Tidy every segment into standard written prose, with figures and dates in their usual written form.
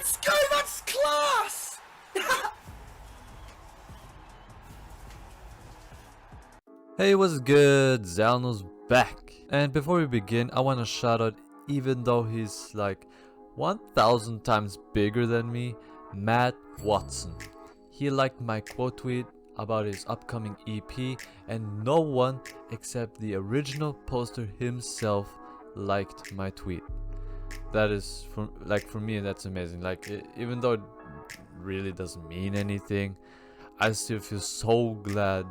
Let's go, that's class! Hey, what's good? Zalno's back. And before we begin, I want to shout out, even though he's like 1000 times bigger than me, Matt Watson. He liked my quote tweet about his upcoming EP, and no one except the original poster himself liked my tweet. That is, for me, that's amazing. Even though it really doesn't mean anything, I still feel so glad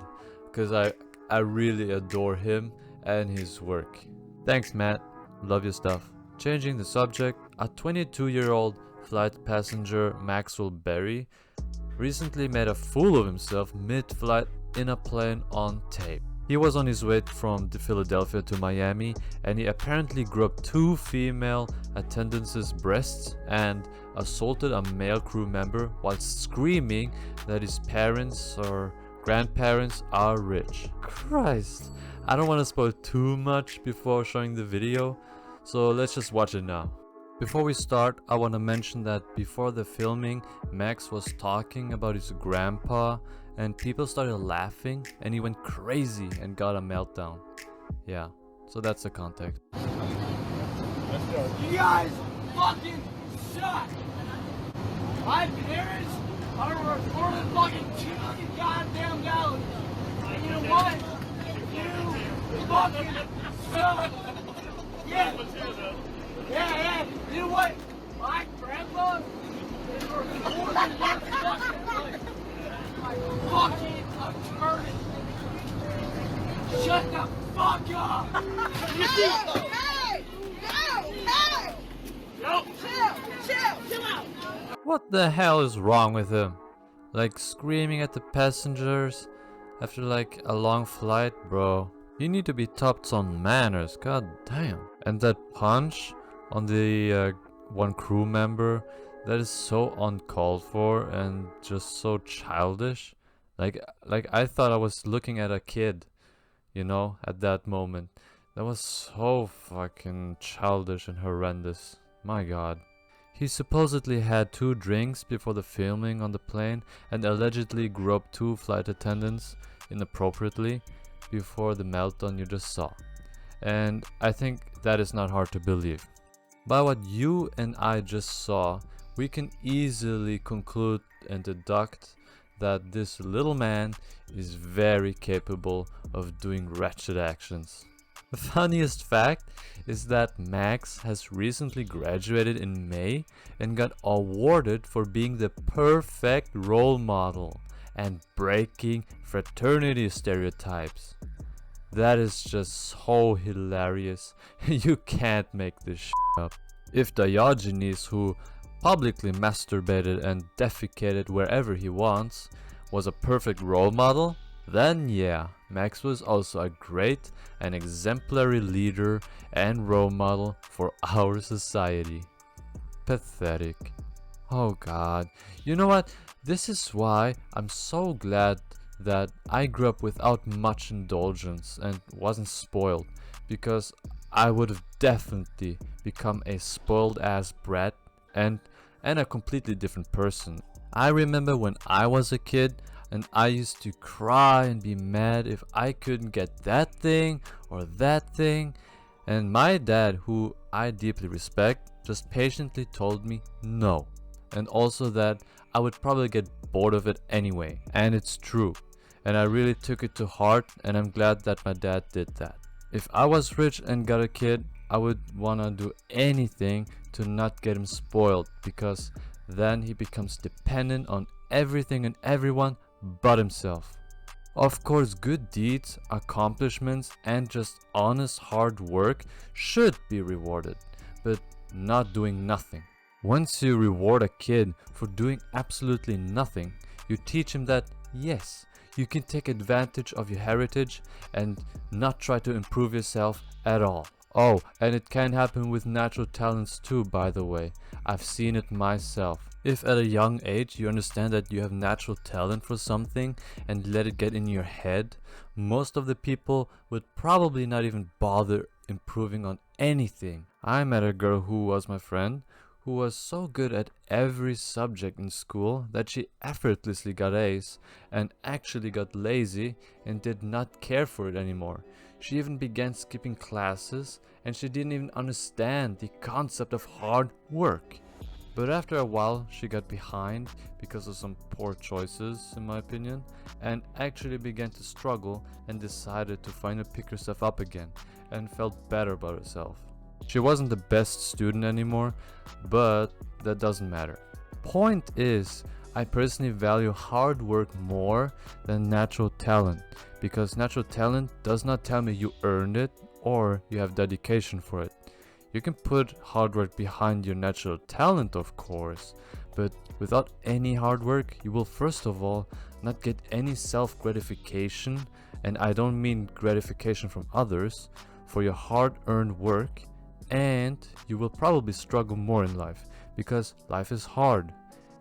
because I really adore him and his work. Thanks, Matt. Love your stuff. Changing the subject, a 22-year-old flight passenger, Maxwell Berry, recently made a fool of himself mid-flight in a plane on tape. He was on his way from Philadelphia to Miami, and he apparently groped two female attendants' breasts and assaulted a male crew member while screaming that his parents or grandparents are rich. Christ, I don't want to spoil too much before showing the video, so let's just watch it now. Before we start, I want to mention that before the filming, Max was talking about his grandpa and people started laughing and he went crazy and got a meltdown. Yeah, so that's the context. Let's go. You guys fucking suck! My parents are recorded fucking 2 million goddamn dollars. And you know what? You fucking suck! Yeah! Yeah! You know what? My grandpa is recording their fucking life. Fucking attorney! Shut the fuck up! Hey! No! Chill out! What the hell is wrong with him? Like screaming at the passengers after like a long flight, bro. You need to be taught on manners, god damn. And that punch on the one crew member, that is so uncalled for and just so childish. Like I thought I was looking at a kid, you know, at that moment. That was so fucking childish and horrendous. My god. He supposedly had 2 drinks before the filming on the plane and allegedly groped 2 flight attendants inappropriately before the meltdown you just saw. And I think that is not hard to believe. By what you and I just saw, we can easily conclude and deduct that this little man is very capable of doing wretched actions. The funniest fact is that Max has recently graduated in May and got awarded for being the perfect role model and breaking fraternity stereotypes. That is just so hilarious. You can't make this shit up. If Diogenes, who publicly masturbated and defecated wherever he wants, was a perfect role model, then yeah, Max was also a great and exemplary leader and role model for our society. Pathetic. Oh god. You know what? This is why I'm so glad that I grew up without much indulgence and wasn't spoiled, because I would have definitely become a spoiled ass brat and a completely different person. I remember when I was a kid and I used to cry and be mad if I couldn't get that thing or that thing, and my dad, who I deeply respect, just patiently told me no, and also that I would probably get bored of it anyway. And it's true, and I really took it to heart, and I'm glad that my dad did that. If I was rich and got a kid, I would wanna do anything to not get him spoiled, because then he becomes dependent on everything and everyone but himself. Of course, good deeds, accomplishments, and just honest hard work should be rewarded, but not doing nothing. Once you reward a kid for doing absolutely nothing, you teach him that yes, you can take advantage of your heritage and not try to improve yourself at all. Oh, and it can happen with natural talents too, by the way. I've seen it myself. If at a young age you understand that you have natural talent for something and let it get in your head, most of the people would probably not even bother improving on anything. I met a girl who was my friend, who was so good at every subject in school that she effortlessly got A's and actually got lazy and did not care for it anymore. She even began skipping classes and she didn't even understand the concept of hard work. But after a while she got behind because of some poor choices in my opinion, and actually began to struggle and decided to finally pick herself up again and felt better about herself. She wasn't the best student anymore, but that doesn't matter. Point is, I personally value hard work more than natural talent, because natural talent does not tell me you earned it or you have dedication for it. You can put hard work behind your natural talent, of course, but without any hard work, you will first of all not get any self-gratification, and I don't mean gratification from others, for your hard-earned work, and you will probably struggle more in life, because life is hard.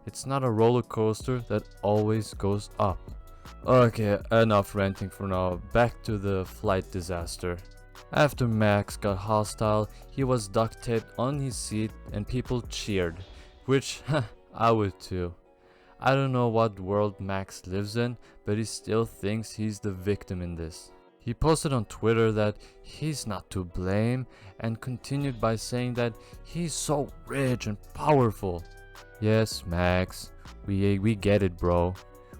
It's not a roller coaster that always goes up. Okay, enough ranting for now, back to the flight disaster. After Max got hostile, he was duct taped on his seat and people cheered, which I would too. I don't know what world Max lives in, but he still thinks he's the victim in this. He posted on Twitter that he's not to blame and continued by saying that he's so rich and powerful. Yes, Max, we get it, bro.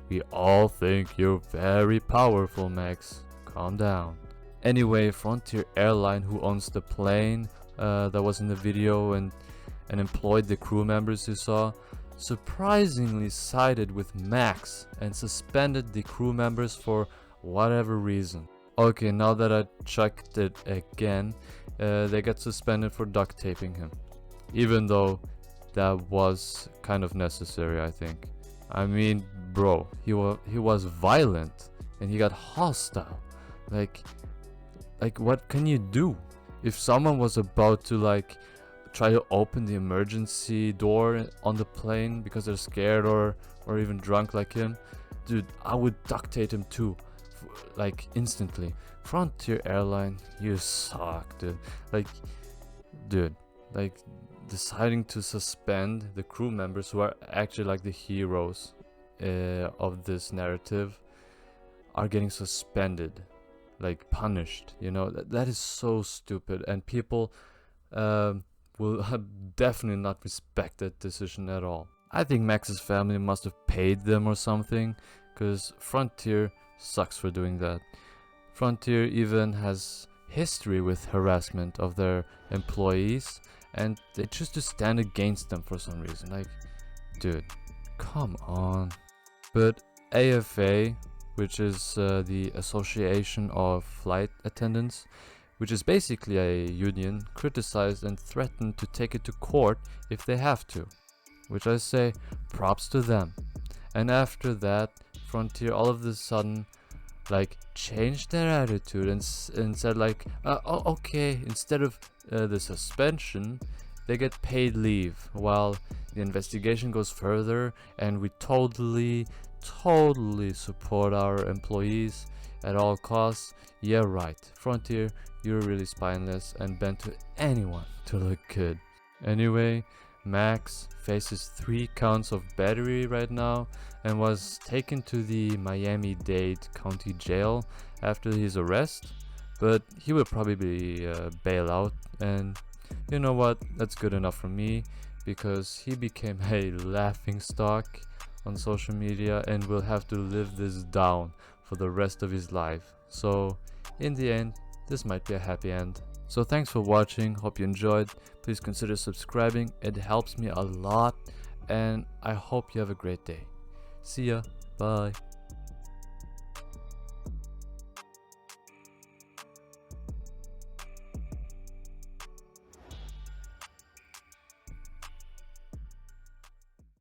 We all think you're very powerful, Max. Calm down. Anyway, Frontier Airline, who owns the plane that was in the video and employed the crew members you saw, surprisingly sided with Max and suspended the crew members for whatever reason. Okay, now that I checked it again, they got suspended for duct taping him, even though that was kind of necessary, I think. I mean, bro, he was violent and he got hostile. Like what can you do? If someone was about to try to open the emergency door on the plane because they're scared or even drunk like him, dude, I would duct tape him too, instantly. Frontier Airline, you suck, dude. Deciding to suspend the crew members who are actually the heroes of this narrative are getting suspended, punished, you know. That is so stupid, and people will definitely not respect that decision at all. I think Max's family must have paid them or something, because Frontier sucks for doing that. Frontier even has history with harassment of their employees, and they choose to stand against them for some reason. Dude, come on. But AFA, which is the Association of Flight Attendants, which is basically a union, criticized and threatened to take it to court if they have to, which I say props to them. And after that, Frontier all of a sudden changed their attitude and said oh, okay, instead of the suspension, they get paid leave while the investigation goes further, and we totally support our employees at all costs. Yeah, right, Frontier, you're really spineless and bent to anyone to look good. Anyway, Max faces 3 counts of battery right now and was taken to the Miami-Dade County Jail after his arrest, but he will probably bail out, and you know what, that's good enough for me, because he became a laughingstock on social media and will have to live this down for the rest of his life. So in the end, this might be a happy end. So thanks for watching, hope you enjoyed. Please consider subscribing, it helps me a lot, and I hope you have a great day. See ya, bye.